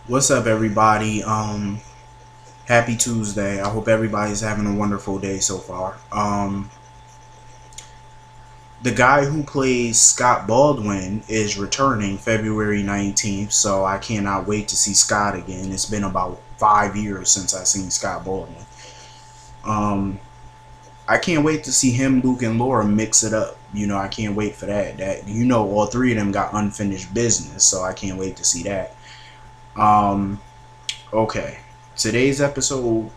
What's up, everybody? Happy Tuesday. I hope everybody's having a wonderful day so far. The guy who plays Scott Baldwin is returning February 19th, so I cannot wait to see Scott again. It's been about 5 years since I've seen Scott Baldwin. Um, I can't wait to see him, Luke, and Laura mix it up. I can't wait for that. All three of them got unfinished business, so I can't wait to see that. Um, okay. Today's episode,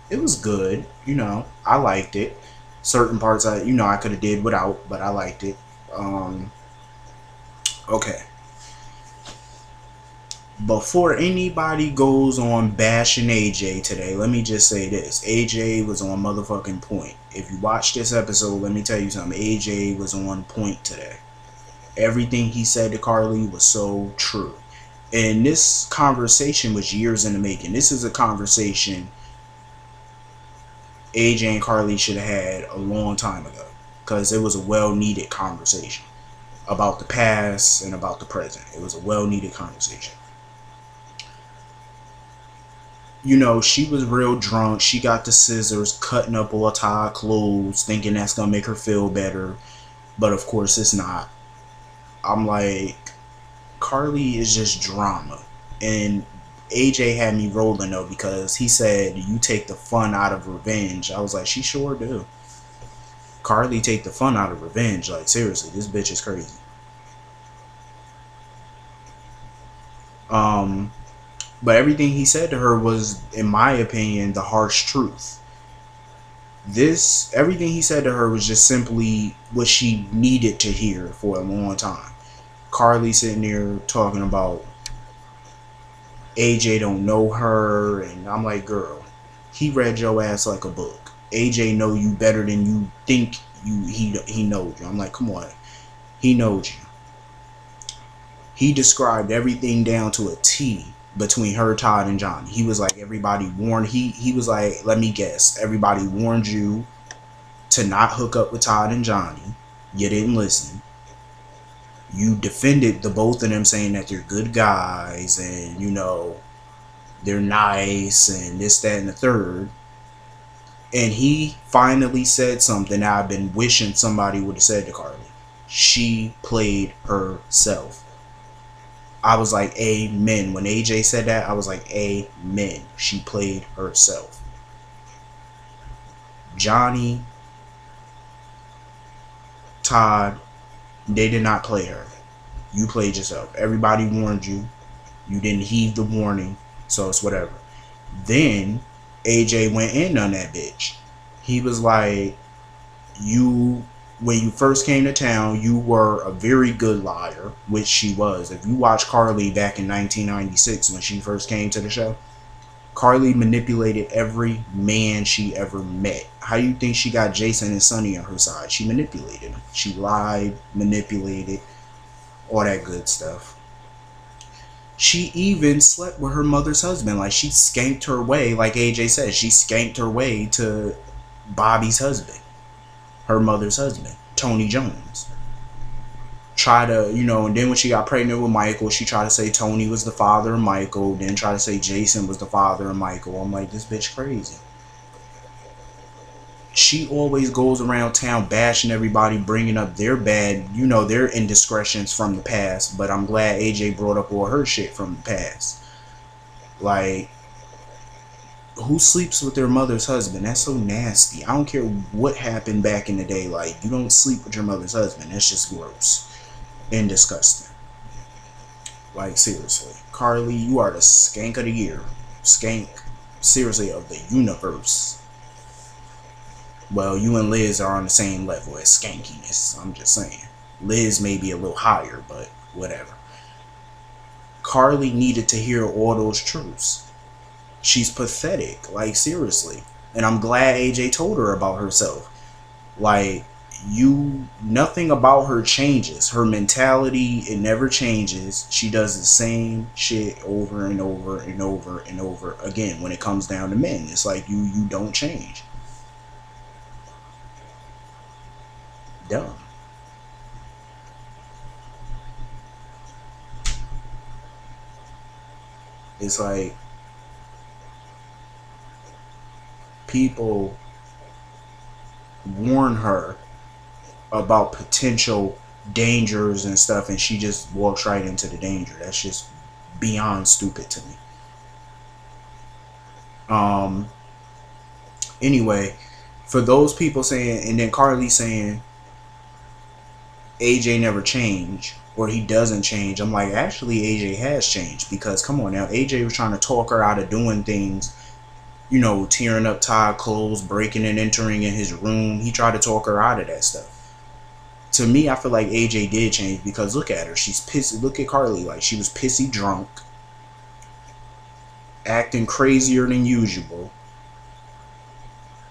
it was good. I liked it. Certain parts I could have did without, but I liked it. Um, okay. Before anybody goes on bashing AJ today, let me just say this. AJ was on motherfucking point. If you watch this episode, let me tell you something. AJ was on point today. Everything he said to Carly was so true. And this conversation was years in the making. This is a conversation AJ and Carly should have had a long time ago, because it was a well-needed conversation about the past and about the present. It was a well-needed conversation. She was real drunk. She got the scissors, cutting up all Todd clothes, thinking that's gonna make her feel better, but of course it's not. I'm like, Carly is just drama. And AJ had me rolling though, because he said you take the fun out of revenge. I was like, she sure do. Carly take the fun out of revenge. Like, seriously, this bitch is crazy. But everything he said to her was, in my opinion, the harsh truth. Everything he said to her was just simply what she needed to hear for a long time. Carly sitting there talking about AJ don't know her, and I'm like, girl, he read your ass like a book. AJ know you better than you think he knows you. I'm like, come on, he knows you. He described everything down to a T between her, Todd, and Johnny. He was like, everybody warned. He was like, let me guess, everybody warned you to not hook up with Todd and Johnny. You didn't listen. You defended the both of them, saying that they're good guys and they're nice and this, that, and the third. And he finally said something that I've been wishing somebody would have said to Carly. She played herself. I was like, amen. When AJ said that, I was like, amen. She played herself. Johnny, Todd, they did not play her. You played yourself. Everybody warned you. You didn't heed the warning, so it's whatever. Then AJ went in on that bitch. He was like, when you first came to town, you were a very good liar, which she was. If you watch Carly back in 1996 when she first came to the show, Carly manipulated every man she ever met. How do you think she got Jason and Sonny on her side? She manipulated them. She lied, manipulated, all that good stuff. She even slept with her mother's husband. Like, she skanked her way, like AJ said, she skanked her way to Bobby's husband, her mother's husband, Tony Jones. Try to, and then when she got pregnant with Michael, she tried to say Tony was the father of Michael, then try to say Jason was the father of Michael. I'm like, this bitch crazy. She always goes around town bashing everybody, bringing up their bad, their indiscretions from the past. But I'm glad AJ brought up all her shit from the past. Like, who sleeps with their mother's husband? That's so nasty. I don't care what happened back in the day. Like, you don't sleep with your mother's husband. That's just gross and disgusting. Like, seriously. Carly, you are the skank of the year. Skank, seriously, of the universe. Well, you and Liz are on the same level as skankiness. I'm just saying. Liz may be a little higher, but whatever. Carly needed to hear all those truths. She's pathetic. Like, seriously. And I'm glad AJ told her about herself. Like, nothing about her changes. Her mentality, it never changes. She does the same shit over and over and over and over again. When it comes down to men, it's like you don't change. Dumb. It's like people warn her about potential dangers and stuff, and she just walks right into the danger. That's just beyond stupid to me. Anyway, for those people saying, and then Carly saying AJ never changed or he doesn't change, I'm like, actually AJ has changed, because come on now, AJ was trying to talk her out of doing things, you know, tearing up Todd clothes, breaking and entering in his room. He tried to talk her out of that stuff. To me, I feel like AJ did change, because look at her, she's pissy. Look at Carly, like she was pissy drunk, acting crazier than usual.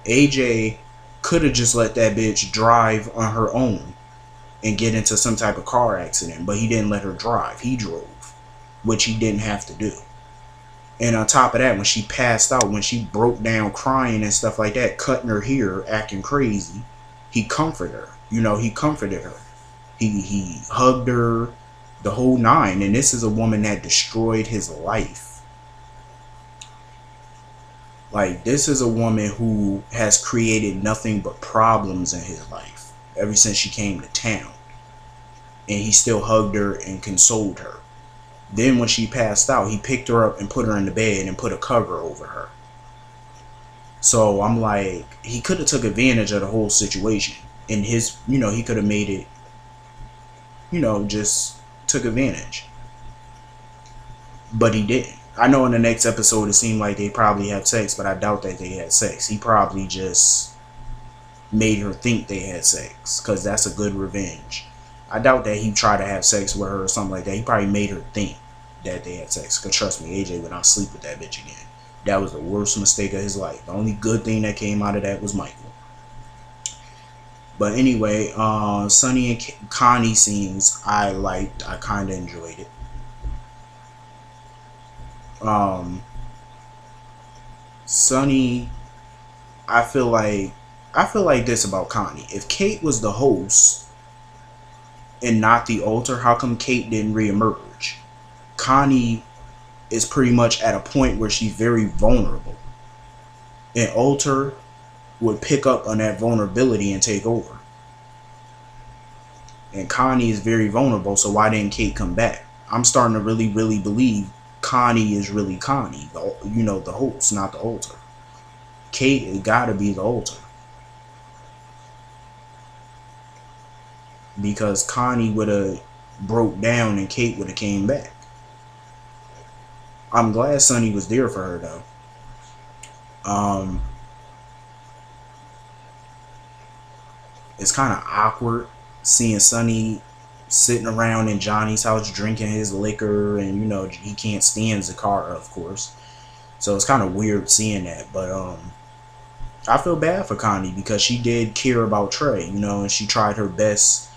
AJ could have just let that bitch drive on her own and get into some type of car accident, but he didn't let her drive. He drove, which he didn't have to do. And on top of that, when she passed out, when she broke down crying and stuff like that, cutting her hair, acting crazy, he comforted her. You know, he comforted her. He hugged her, the whole nine. And this is a woman that destroyed his life. Like, this is a woman who has created nothing but problems in his life ever since she came to town. And he still hugged her and consoled her. Then when she passed out, he picked her up and put her in the bed and put a cover over her. So I'm like, he could have took advantage of the whole situation. And his, you know, he could have made it, you know, just took advantage. But he didn't. I know in the next episode it seemed like they probably have sex, but I doubt that they had sex. He probably just made her think they had sex, because that's a good revenge. I doubt that he tried to have sex with her or something like that. He probably made her think that they had sex. Because trust me, AJ would not sleep with that bitch again. That was the worst mistake of his life. The only good thing that came out of that was Michael. But anyway, Sonny and Connie scenes I liked. I kind of enjoyed it. Sonny, I feel like this about Connie. If Kate was the host and not the altar, how come Kate didn't reemerge? Connie is pretty much at a point where she's very vulnerable. And altar would pick up on that vulnerability and take over. And Connie is very vulnerable, so why didn't Kate come back? I'm starting to really believe Connie is really Connie, you know, the host, not the altar. Kate has got to be the altar, because Connie would have broke down and Kate would have came back. I'm glad Sonny was there for her though. It's kind of awkward seeing Sonny sitting around in Johnny's house drinking his liquor, and you know, he can't stand ZACCHARA, of course, so it's kind of weird seeing that. But I feel bad for Connie, because she did care about Trey, you know, and she tried her best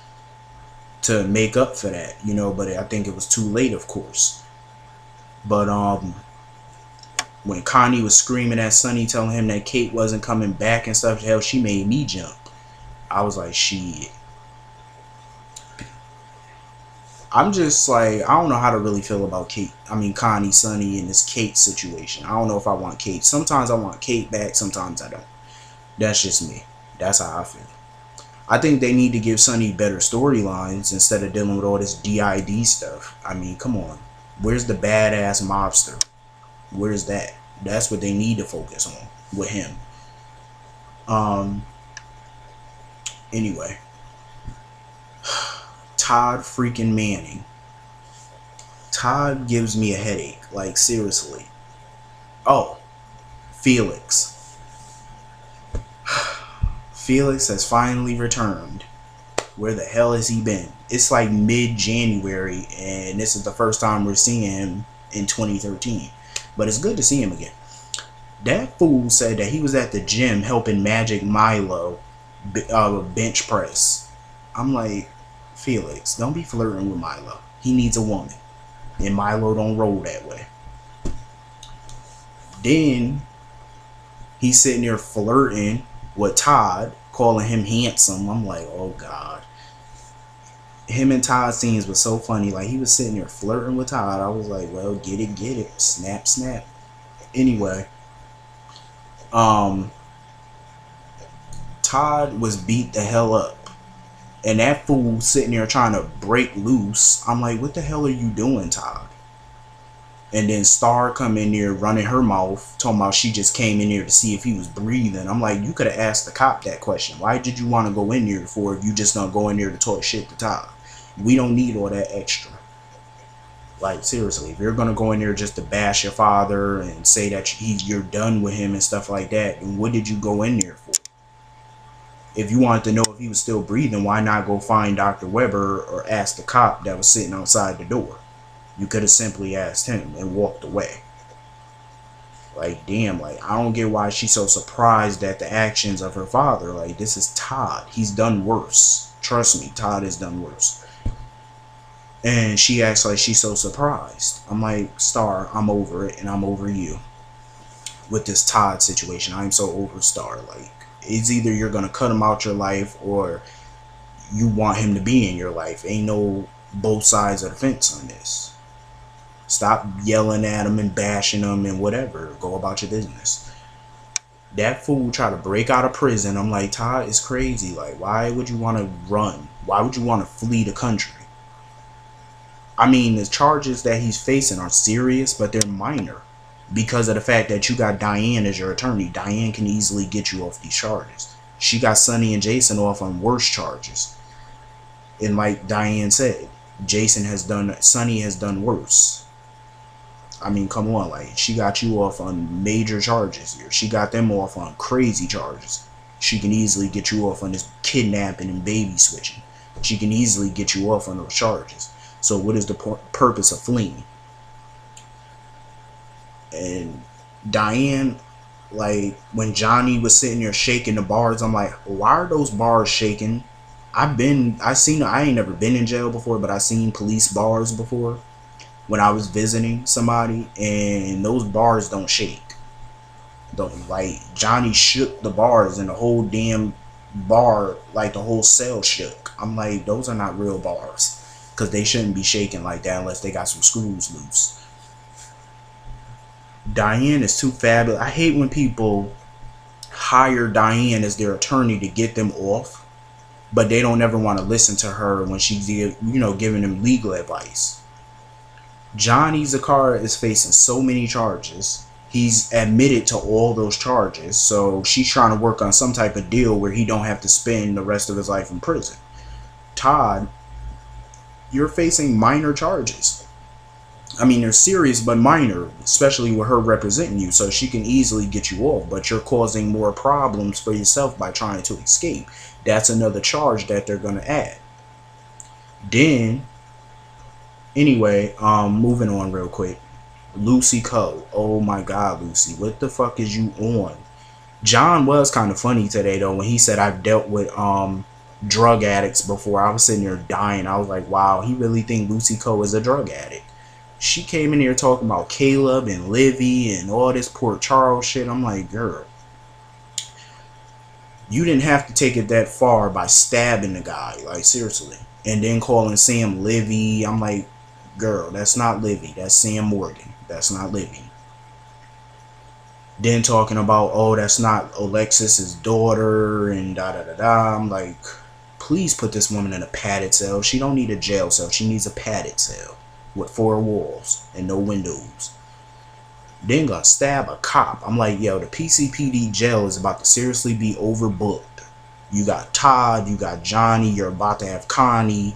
to make up for that, you know, but I think it was too late, of course. But when Connie was screaming at Sonny, telling him that Kate wasn't coming back and stuff, hell, she made me jump. I was like, shit. I'm just like, I don't know how to really feel about Kate. I mean, Connie, Sonny, and this Kate situation. I don't know if I want Kate. Sometimes I want Kate back, sometimes I don't. That's just me. That's how I feel. I think they need to give Sonny better storylines instead of dealing with all this DID stuff. I mean, come on. Where's the badass mobster? Where's that? That's what they need to focus on with him. Anyway. Todd freaking Manning. Todd gives me a headache. Like, seriously. Oh. Felix. Felix has finally returned. Where the hell has he been? It's like mid-January, and this is the first time we're seeing him in 2013. But it's good to see him again. That fool said that he was at the gym helping Magic Milo bench press. I'm like, Felix, don't be flirting with Milo. He needs a woman. And Milo don't roll that way. Then he's sitting there flirting with Todd, calling him handsome. I'm like, oh God. him and Todd scenes was so funny. Like, he was sitting there flirting with Todd. I was like, well, get it, snap, snap. Anyway, Todd was beat the hell up, and that fool sitting there trying to break loose. I'm like, what the hell are you doing, Todd? And then Starr come in there running her mouth, talking about she just came in there to see if he was breathing. I'm like, you could have asked the cop that question. Why did you want to go in there for if you just gonna go in there to talk shit to Todd? We don't need all that extra. Like, seriously, if you're gonna go in there just to bash your father and say that you're done with him and stuff like that, then what did you go in there for? If you wanted to know if he was still breathing, why not go find Dr. Weber or ask the cop that was sitting outside the door? You could have simply asked him and walked away. Like, damn, like, I don't get why she's so surprised at the actions of her father. Like, this is Todd. He's done worse. Trust me, Todd has done worse. And she acts like she's so surprised. I'm like, Starr, I'm over it, and I'm over you. With this Todd situation, I'm so over Starr. Like, it's either you're gonna cut him out your life or you want him to be in your life. Ain't no both sides of the fence on this. Stop yelling at him and bashing him and whatever. Go about your business. That fool tried to break out of prison. I'm like, Todd is crazy. Like, why would you want to run? Why would you want to flee the country? I mean, the charges that he's facing are serious, but they're minor. Because of the fact that you got Diane as your attorney. Diane can easily get you off these charges. She got Sonny and Jason off on worse charges. And like Diane said, Sonny has done worse. I mean, come on, like, she got you off on major charges here. She got them off on crazy charges. She can easily get you off on this kidnapping and baby switching. She can easily get you off on those charges. So what is the purpose of fleeing? And Diane, like, when Johnny was sitting there shaking the bars, I'm like, why are those bars shaking? I ain't never been in jail before, but I seen police bars before when I was visiting somebody, and those bars don't shake. Like, Johnny shook the bars and the whole damn bar, like the whole cell shook. I'm like, those are not real bars, because they shouldn't be shaking like that unless they got some screws loose. Diane is too fabulous. I hate when people hire Diane as their attorney to get them off, but they don't ever want to listen to her when she's, giving them legal advice. Johnny ZACCHARA is facing so many charges. He's admitted to all those charges, so she's trying to work on some type of deal where he don't have to spend the rest of his life in prison. Todd, you're facing minor charges. I mean, they're serious but minor, especially with her representing you, so she can easily get you off, but you're causing more problems for yourself by trying to escape. That's another charge that they're going to add. Then, anyway, moving on real quick. Lucy Coe. Oh my God, Lucy. What the fuck is you on? John was kind of funny today, though, when he said I've dealt with drug addicts before. I was sitting there dying. I was like, wow, he really think Lucy Coe is a drug addict. She came in here talking about Caleb and Livy and all this Port Charles shit. I'm like, girl, you didn't have to take it that far by stabbing the guy. Like, seriously. And then calling Sam Livy. I'm like, girl, that's not Livy. That's Sam Morgan. That's not Livy. Then talking about, oh, that's not Alexis's daughter and da-da-da-da. I'm like, please put this woman in a padded cell. She don't need a jail cell. She needs a padded cell with 4 walls and no windows. Then gonna stab a cop. I'm like, yo, the PCPD jail is about to seriously be overbooked. You got Todd, you got Johnny, you're about to have Connie.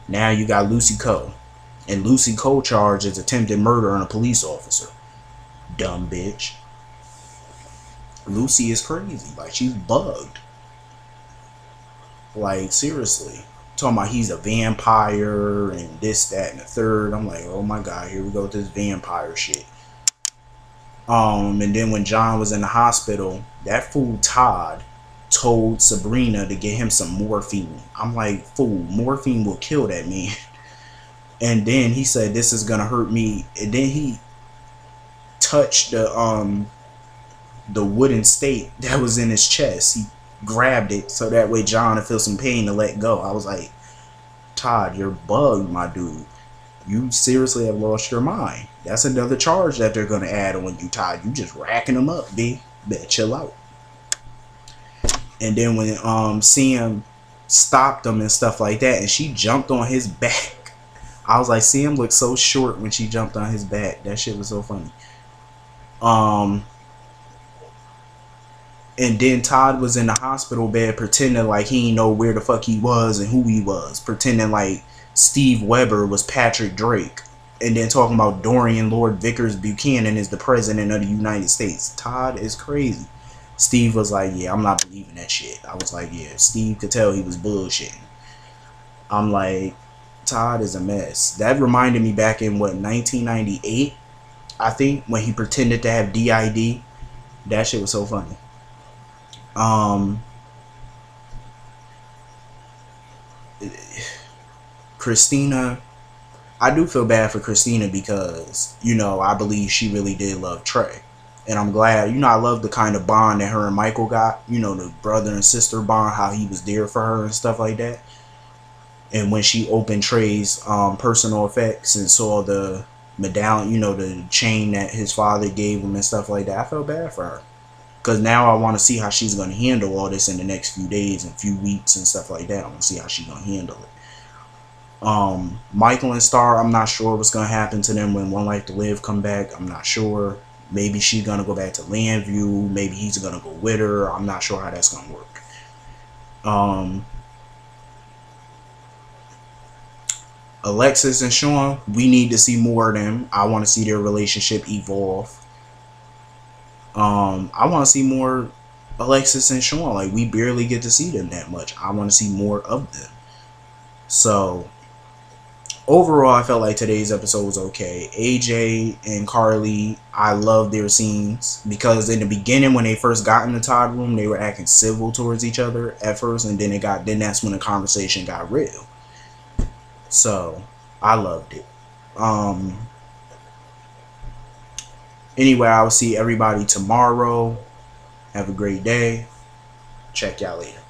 Now you got Lucy Coe. And Lucy Coe charges attempted murder on a police officer. Dumb bitch. Lucy is crazy. Like, she's bugged. Like, seriously. Talking about he's a vampire and this, that, and the third. I'm like, oh my God, here we go with this vampire shit. And then when John was in the hospital, that fool Todd told Sabrina to get him some morphine. I'm like, fool, morphine will kill that man. And then he said, this is gonna hurt me. And then he touched the wooden stake that was in his chest. He grabbed it so that way John would feel some pain to let go. I was like, Todd, you're bugged, my dude. You seriously have lost your mind. That's another charge that they're gonna add on you, Todd. You just racking them up, B. Better chill out. And then when Sam stopped him and stuff like that, and she jumped on his back, I was like, Sam looked so short when she jumped on his back. That shit was so funny. And then Todd was in the hospital bed pretending like he didn't know where the fuck he was and who he was, pretending like Steve Weber was Patrick Drake, and then talking about Dorian Lord Vickers Buchanan is the president of the United States. Todd is crazy. Steve was like, yeah, I'm not believing that shit. I was like, yeah, Steve could tell he was bullshitting. I'm like, Todd is a mess. That reminded me back in, what, 1998, I think, when he pretended to have DID. That shit was so funny. KRISTINA, I do feel bad for KRISTINA because, you know, I believe she really did love Trey. And I'm glad, you know, I love the kind of bond that her and Michael got, you know, the brother and sister bond, how he was there for her and stuff like that. And when she opened Trey's personal effects and saw the medallion, you know, the chain that his father gave him and stuff like that, I felt bad for her. Because now I want to see how she's going to handle all this in the next few days and few weeks and stuff like that. I want to see how she's going to handle it. Michael and Starr, I'm not sure what's going to happen to them when One Life to Live come back. I'm not sure. Maybe she's going to go back to Landview. Maybe he's going to go with her. I'm not sure how that's going to work. Alexis and Shawn, we need to see more of them. I want to see their relationship evolve. I want to see more Alexis and Shawn. Like, we barely get to see them that much. I want to see more of them. So overall, I felt like today's episode was okay. AJ and Carly, I love their scenes because in the beginning when they first got in the Todd room, they were acting civil towards each other at first, and then that's when the conversation got real. So I loved it. Anyway, I will see everybody tomorrow. Have a great day. Check y'all later.